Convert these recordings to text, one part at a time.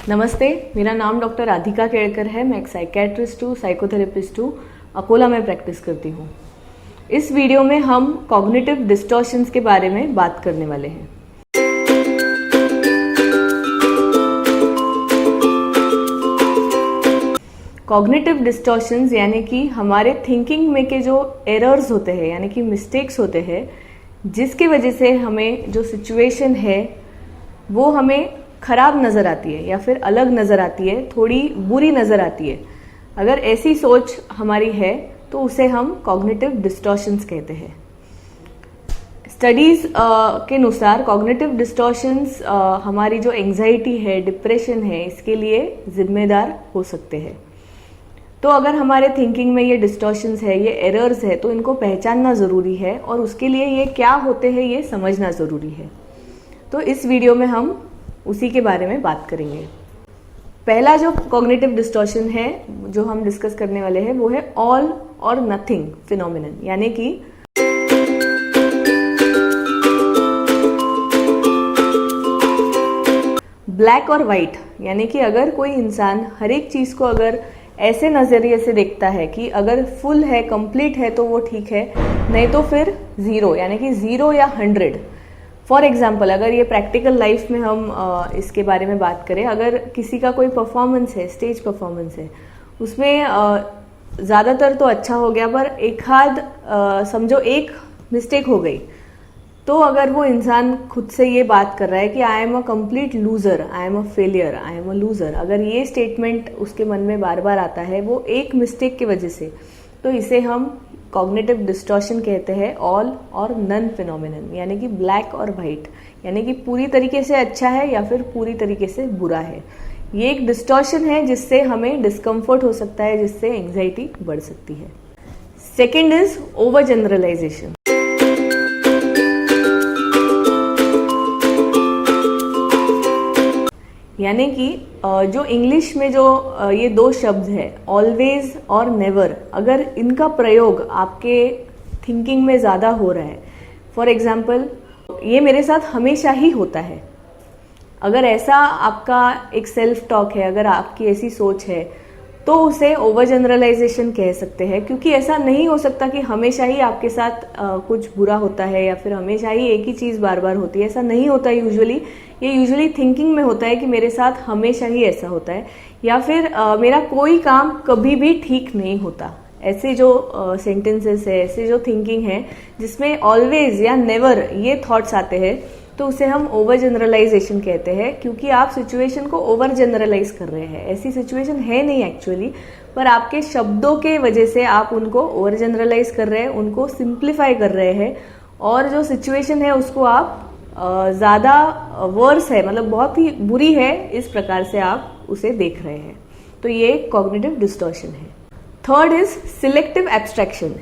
नमस्ते, मेरा नाम डॉक्टर राधिका केड़कर है। मैं एक साइकेट्रिस्ट हूँ, साइकोथेरेपिस्ट हूँ। अकोला में प्रैक्टिस करती हूँ। इस वीडियो में हम कॉग्निटिव डिस्टॉर्शंस के बारे में बात करने वाले हैं। कॉग्निटिव डिस्टॉर्शंस यानी कि हमारे थिंकिंग में के जो एरर्स होते हैं यानी कि मिस्टेक्स होते हैं, जिसकी वजह से हमें जो सिचुएशन है वो हमें खराब नजर आती है या फिर अलग नजर आती है, थोड़ी बुरी नजर आती है। अगर ऐसी सोच हमारी है तो उसे हम कॉग्निटिव डिस्टॉर्शंस कहते हैं। स्टडीज के अनुसार कॉग्निटिव डिस्टॉर्शंस हमारी जो एंजाइटी है, डिप्रेशन है, इसके लिए जिम्मेदार हो सकते हैं। तो अगर हमारे थिंकिंग में ये डिस्टॉर्शंस है, ये एरर्स है, तो इनको पहचानना जरूरी है और उसके लिए ये क्या होते हैं ये समझना जरूरी है। तो इस वीडियो में हम उसी के बारे में बात करेंगे। पहला जो कॉग्निटिव डिस्टॉर्शन है जो हम डिस्कस करने वाले हैं वो है ऑल और नथिंग फिनोमिनन, यानी कि ब्लैक और व्हाइट। यानी कि अगर कोई इंसान हर एक चीज को अगर ऐसे नजरिए से देखता है कि अगर फुल है, कंप्लीट है तो वो ठीक है, नहीं तो फिर जीरो, यानी कि 0 या 100। फॉर एग्जाम्पल, अगर ये प्रैक्टिकल लाइफ में हम इसके बारे में बात करें, अगर किसी का कोई परफॉर्मेंस है, स्टेज परफॉर्मेंस है, उसमें ज़्यादातर तो अच्छा हो गया, पर एक आध समझो एक मिस्टेक हो गई, तो अगर वो इंसान खुद से ये बात कर रहा है कि I am a complete loser, I am a failure, I am a loser, अगर ये स्टेटमेंट उसके मन में बार बार आता है वो एक मिस्टेक की वजह से, तो इसे हम कॉग्निटिव डिस्टॉर्शन कहते हैं, ऑल और नन फिनोमिनन, यानी कि ब्लैक और व्हाइट, यानी कि पूरी तरीके से अच्छा है या फिर पूरी तरीके से बुरा है। ये एक डिस्टॉर्शन है जिससे हमें डिस्कम्फर्ट हो सकता है, जिससे एंजाइटी बढ़ सकती है। Second is overgeneralization. यानी कि जो इंग्लिश में जो ये दो शब्द है ऑलवेज और नेवर, अगर इनका प्रयोग आपके थिंकिंग में ज़्यादा हो रहा है, फॉर एग्जाम्पल ये मेरे साथ हमेशा ही होता है, अगर ऐसा आपका एक सेल्फ टॉक है, अगर आपकी ऐसी सोच है, तो उसे ओवर जनरलाइजेशन कह सकते हैं। क्योंकि ऐसा नहीं हो सकता कि हमेशा ही आपके साथ कुछ बुरा होता है या फिर हमेशा ही एक ही चीज़ बार बार होती है, ऐसा नहीं होता यूजुअली। ये यूजुअली थिंकिंग में होता है कि मेरे साथ हमेशा ही ऐसा होता है, या फिर मेरा कोई काम कभी भी ठीक नहीं होता। ऐसे जो सेंटेंसेस है, ऐसे जो थिंकिंग है जिसमें ऑलवेज या नेवर ये थॉट्स आते हैं, तो उसे हम ओवर जनरलाइजेशन कहते हैं। क्योंकि आप सिचुएशन को ओवर जनरलाइज कर रहे हैं, ऐसी सिचुएशन है नहीं एक्चुअली, पर आपके शब्दों के वजह से आप उनको ओवर जनरलाइज कर रहे हैं, उनको सिंप्लीफाई कर रहे हैं, और जो सिचुएशन है उसको आप ज़्यादा वर्स है, मतलब बहुत ही बुरी है, इस प्रकार से आप उसे देख रहे हैं। तो ये कॉग्निटिव डिस्टॉर्शन है। Third is selective abstraction.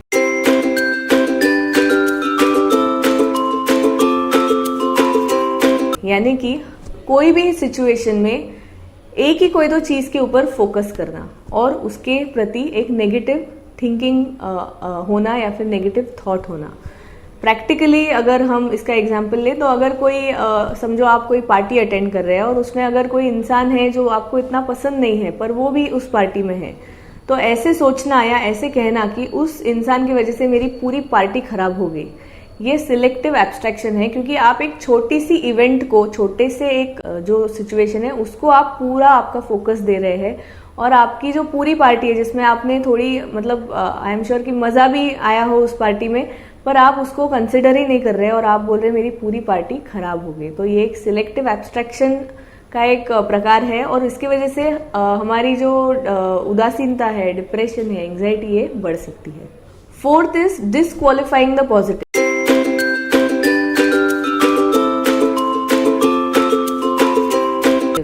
यानी कि कोई भी सिचुएशन में एक ही कोई दो चीज के ऊपर फोकस करना और उसके प्रति एक नेगेटिव थिंकिंग होना या फिर नेगेटिव थॉट होना। प्रैक्टिकली अगर हम इसका एग्जांपल लें, तो अगर कोई समझो आप कोई पार्टी अटेंड कर रहे हैं और उसमें अगर कोई इंसान है जो आपको इतना पसंद नहीं है पर वो भी उस पार्टी में है, तो ऐसे सोचना या ऐसे कहना कि उस इंसान की वजह से मेरी पूरी पार्टी खराब हो गई, ये सिलेक्टिव एब्स्ट्रैक्शन है। क्योंकि आप एक छोटी सी इवेंट को, छोटे से एक जो सिचुएशन है उसको आप पूरा आपका फोकस दे रहे हैं, और आपकी जो पूरी पार्टी है जिसमें आपने थोड़ी मतलब आई एम श्योर कि मजा भी आया हो उस पार्टी में, पर आप उसको कंसिडर ही नहीं कर रहे और आप बोल रहे मेरी पूरी पार्टी खराब हो गई। तो ये एक सिलेक्टिव एब्स्ट्रैक्शन का एक प्रकार है, और इसकी वजह से हमारी जो उदासीनता है, डिप्रेशन है, एंजाइटी है, बढ़ सकती है। Fourth is disqualifying the positive.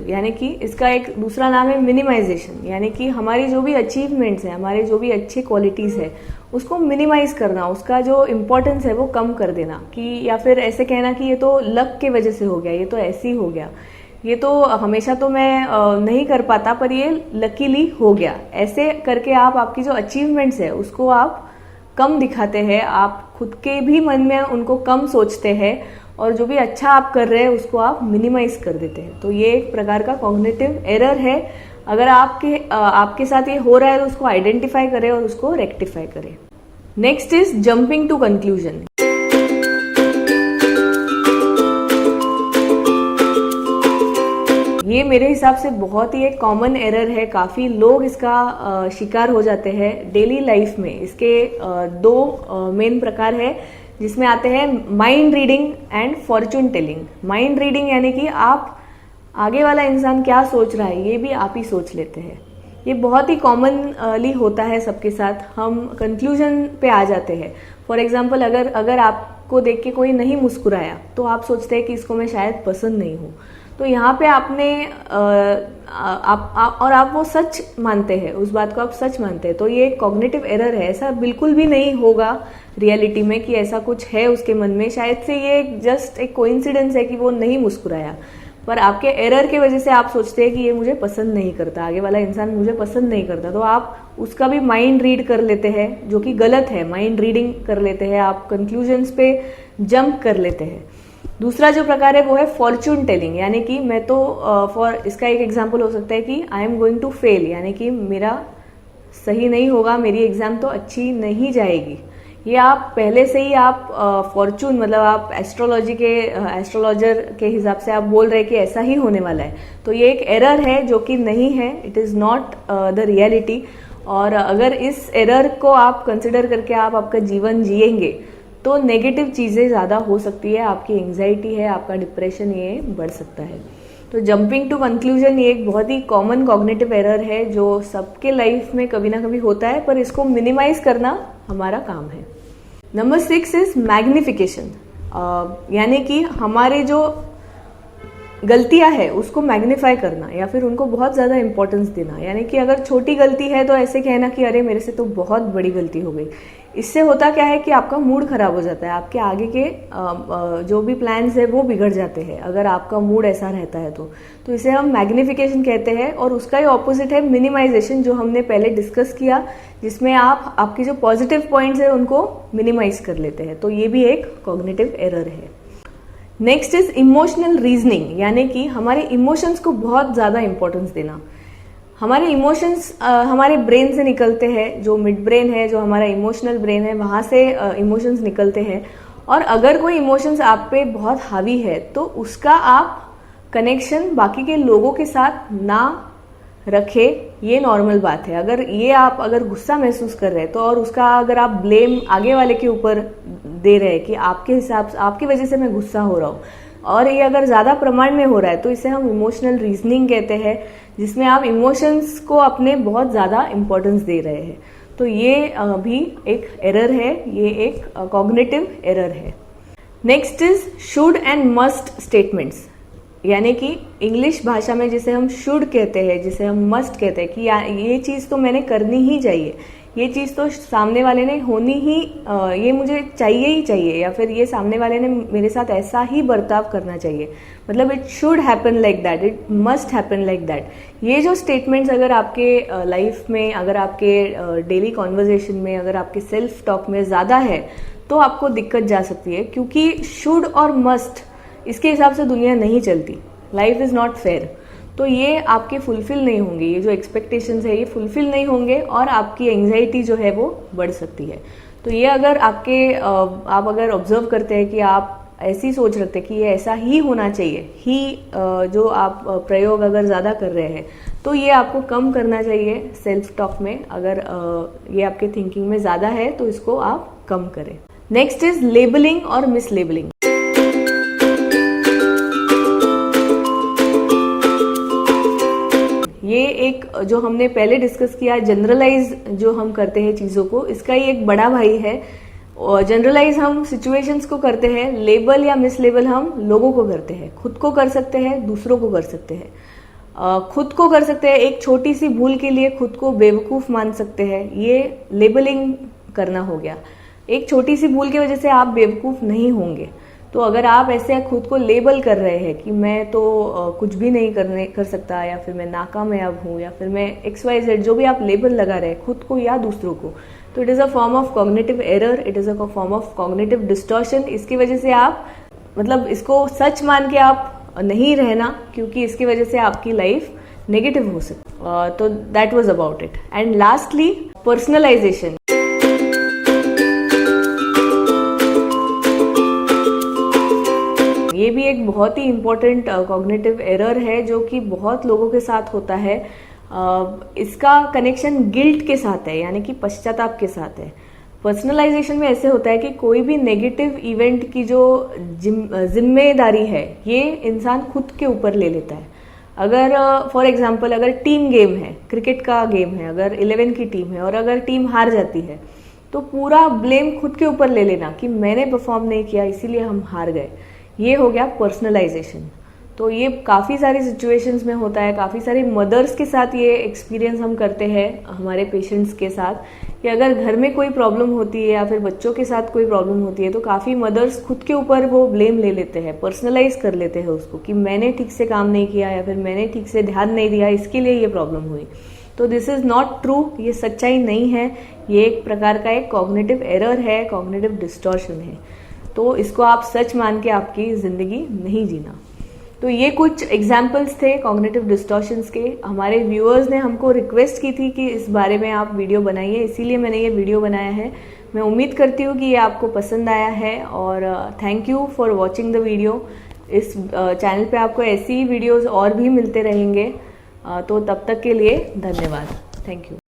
यानी कि इसका एक दूसरा नाम है मिनिमाइजेशन। यानी कि हमारी जो भी अचीवमेंट्स है, हमारे जो भी अच्छे क्वालिटीज है, उसको मिनिमाइज करना, उसका जो इम्पोर्टेंस है वो कम कर देना, कि या फिर ऐसे कहना कि ये तो लक के वजह से हो गया, ये तो ऐसे ही हो गया, ये तो हमेशा तो मैं नहीं कर पाता पर ये लकीली हो गया। ऐसे करके आप आपकी जो अचीवमेंट्स है उसको आप कम दिखाते हैं, आप खुद के भी मन में उनको कम सोचते हैं और जो भी अच्छा आप कर रहे हैं उसको आप मिनिमाइज कर देते हैं। तो ये एक प्रकार का कॉग्निटिव एरर है। अगर आपके साथ ये हो रहा है तो उसको आइडेंटिफाई करें और उसको रेक्टिफाई करें। Next is jumping to conclusion. ये मेरे हिसाब से बहुत ही एक कॉमन एरर है, काफ़ी लोग इसका शिकार हो जाते हैं डेली लाइफ में। इसके दो मेन प्रकार है जिसमें आते हैं mind reading and Fortune telling. Mind reading यानी कि आप आगे वाला इंसान क्या सोच रहा है ये भी आप ही सोच लेते हैं। ये बहुत ही कॉमनली होता है सबके साथ, हम कंक्लूजन पे आ जाते हैं। फॉर एग्जाम्पल अगर आपको देख के कोई नहीं मुस्कुराया तो आप सोचते हैं कि इसको मैं शायद पसंद नहीं हूँ। तो यहाँ पे आपने आप वो सच मानते हैं, उस बात को आप सच मानते हैं। तो ये एक कॉग्निटिव एरर है। ऐसा बिल्कुल भी नहीं होगा रियलिटी में कि ऐसा कुछ है उसके मन में। शायद से ये जस्ट एक कोइंसिडेंस है कि वो नहीं मुस्कुराया, पर आपके एरर की वजह से आप सोचते हैं कि ये मुझे पसंद नहीं करता, आगे वाला इंसान मुझे पसंद नहीं करता। तो आप उसका भी माइंड रीड कर लेते हैं, जो कि गलत है। माइंड रीडिंग कर लेते हैं, आप कंक्लूजन्स पे जंप कर लेते हैं। दूसरा जो प्रकार है वो है फॉर्चून टेलिंग, यानी कि मैं तो इसका एक एग्जांपल हो सकता है कि I am going to fail, यानी कि मेरा सही नहीं होगा, मेरी एग्जाम तो अच्छी नहीं जाएगी। ये आप पहले से ही आप फॉर्चून मतलब आप एस्ट्रोलॉजर के हिसाब से आप बोल रहे हैं कि ऐसा ही होने वाला है। तो ये एक एरर है जो कि नहीं है, it is not the reality. और अगर इस एरर को आप कंसिडर करके आप आपका जीवन जिएंगे तो नेगेटिव चीज़ें ज़्यादा हो सकती है, आपकी एंग्जाइटी है, आपका डिप्रेशन ये बढ़ सकता है। तो जंपिंग टू कंक्लूजन ये एक बहुत ही कॉमन कॉग्निटिव एरर है जो सबके लाइफ में कभी ना कभी होता है, पर इसको मिनिमाइज करना हमारा काम है। नंबर 6 इज मैग्निफिकेशन, यानी कि हमारे जो गलतियां है उसको मैग्नीफाई करना या फिर उनको बहुत ज़्यादा इंपॉर्टेंस देना। यानी कि अगर छोटी गलती है तो ऐसे कहना कि अरे मेरे से तो बहुत बड़ी गलती हो गई। इससे होता क्या है कि आपका मूड खराब हो जाता है, आपके आगे के जो भी प्लान्स है वो बिगड़ जाते हैं अगर आपका मूड ऐसा रहता है तो इसे हम मैग्निफिकेशन कहते हैं। और उसका ही ऑपोजिट है मिनिमाइजेशन, जो हमने पहले डिस्कस किया, जिसमें आप आपके जो पॉजिटिव पॉइंट्स है उनको मिनिमाइज कर लेते हैं। तो ये भी एक कॉग्निटिव एरर है। नेक्स्ट इज इमोशनल रीजनिंग, यानी कि हमारे इमोशंस को बहुत ज़्यादा इंपॉर्टेंस देना। हमारे इमोशंस हमारे ब्रेन से निकलते हैं, जो मिड ब्रेन है, जो हमारा इमोशनल ब्रेन है, वहाँ से इमोशंस निकलते हैं। और अगर कोई इमोशंस आप पे बहुत हावी है तो उसका आप कनेक्शन बाकी के लोगों के साथ ना रखे, ये नॉर्मल बात है। अगर गुस्सा महसूस कर रहे हैं तो और उसका अगर आप ब्लेम आगे वाले के ऊपर दे रहे हैं कि आपके हिसाब से आपकी वजह से मैं गुस्सा हो रहा हूँ, और ये अगर ज़्यादा प्रमाण में हो रहा है तो इसे हम इमोशनल रीजनिंग कहते हैं, जिसमें आप इमोशंस को अपने बहुत ज़्यादा इंपॉर्टेंस दे रहे हैं। तो ये भी एक एरर है, ये एक कॉग्निटिव एरर है। Next is should and must statements, यानी कि इंग्लिश भाषा में जिसे हम शुड कहते हैं, जिसे हम मस्ट कहते हैं कि ये चीज़ तो मैंने करनी ही चाहिए, ये चीज़ तो सामने वाले ने होनी ही, ये मुझे चाहिए ही चाहिए, या फिर ये सामने वाले ने मेरे साथ ऐसा ही बर्ताव करना चाहिए, मतलब it should happen like that, it must happen like that. ये जो स्टेटमेंट्स अगर आपके लाइफ में, अगर आपके डेली कॉन्वर्जेशन में, अगर आपके सेल्फ टॉक में ज़्यादा है तो आपको दिक्कत जा सकती है, क्योंकि शुड और मस्ट इसके हिसाब से दुनिया नहीं चलती। Life is not fair. तो ये आपके फुलफिल नहीं होंगे, ये जो एक्सपेक्टेशंस है ये फुलफिल नहीं होंगे और आपकी एंग्जाइटी जो है वो बढ़ सकती है। तो ये अगर आप अगर ऑब्जर्व करते हैं कि आप ऐसी सोच रखते हैं कि ये ऐसा ही होना चाहिए, जो आप प्रयोग अगर ज़्यादा कर रहे हैं, तो ये आपको कम करना चाहिए सेल्फ टॉक में। अगर ये आपके थिंकिंग में ज़्यादा है तो इसको आप कम करें। नेक्स्ट इज लेबलिंग और मिसलेबलिंग। ये एक जो हमने पहले डिस्कस किया, जनरलाइज जो हम करते हैं चीज़ों को, इसका ही एक बड़ा भाई है। जनरलाइज हम सिचुएशंस को करते हैं, लेबल या मिसलेबल हम लोगों को करते हैं। खुद को कर सकते हैं, दूसरों को कर सकते हैं। खुद को कर सकते हैं, एक छोटी सी भूल के लिए खुद को बेवकूफ़ मान सकते हैं, ये लेबलिंग करना हो गया। एक छोटी सी भूल की वजह से आप बेवकूफ़ नहीं होंगे। तो अगर आप ऐसे खुद को लेबल कर रहे हैं कि मैं तो कुछ भी नहीं कर सकता, या फिर मैं नाकामयाब हूँ, या फिर मैं XYZ, जो भी आप लेबल लगा रहे हैं खुद को या दूसरों को, तो it is a form of cognitive error, it is a form of cognitive distortion. इसकी वजह से आप मतलब इसको सच मान के आप नहीं रहना, क्योंकि इसकी वजह से आपकी लाइफ नेगेटिव हो सकती। तो that was about it. And lastly, personalization. ये भी एक बहुत ही इम्पोर्टेंट कॉग्निटिव एरर है जो कि बहुत लोगों के साथ होता है। इसका कनेक्शन गिल्ट के साथ है, यानी कि पश्चाताप के साथ है। पर्सनलाइजेशन में ऐसे होता है कि कोई भी नेगेटिव इवेंट की जो जिम्मेदारी है ये इंसान खुद के ऊपर ले लेता है। अगर फॉर एग्जांपल अगर टीम गेम है, क्रिकेट का गेम है, अगर 11 की टीम है और अगर टीम हार जाती है तो पूरा ब्लेम खुद के ऊपर ले लेना कि मैंने परफॉर्म नहीं किया इसीलिए हम हार गए, ये हो गया पर्सनलाइजेशन। तो ये काफ़ी सारी सिचुएशंस में होता है, काफ़ी सारी मदर्स के साथ ये एक्सपीरियंस हम करते हैं हमारे पेशेंट्स के साथ, कि अगर घर में कोई प्रॉब्लम होती है या फिर बच्चों के साथ कोई प्रॉब्लम होती है तो काफ़ी मदर्स खुद के ऊपर वो ब्लेम ले लेते हैं, पर्सनलाइज कर लेते हैं उसको कि मैंने ठीक से काम नहीं किया या फिर मैंने ठीक से ध्यान नहीं दिया, इसके लिए ये प्रॉब्लम हुई। तो दिस इज़ नॉट ट्रू, ये सच्चाई नहीं है, ये एक प्रकार का एक कॉग्निटिव एरर है, कॉग्निटिव डिस्टॉर्शन है। तो इसको आप सच मान के आपकी ज़िंदगी नहीं जीना। तो ये कुछ एग्जाम्पल्स थे कॉग्निटिव डिस्टॉर्शंस के। हमारे व्यूअर्स ने हमको रिक्वेस्ट की थी कि इस बारे में आप वीडियो बनाइए, इसीलिए मैंने ये वीडियो बनाया है। मैं उम्मीद करती हूँ कि ये आपको पसंद आया है और thank you for watching the video. इस चैनल पे आपको ऐसी वीडियोज़ और भी मिलते रहेंगे। तो तब तक के लिए धन्यवाद। Thank you.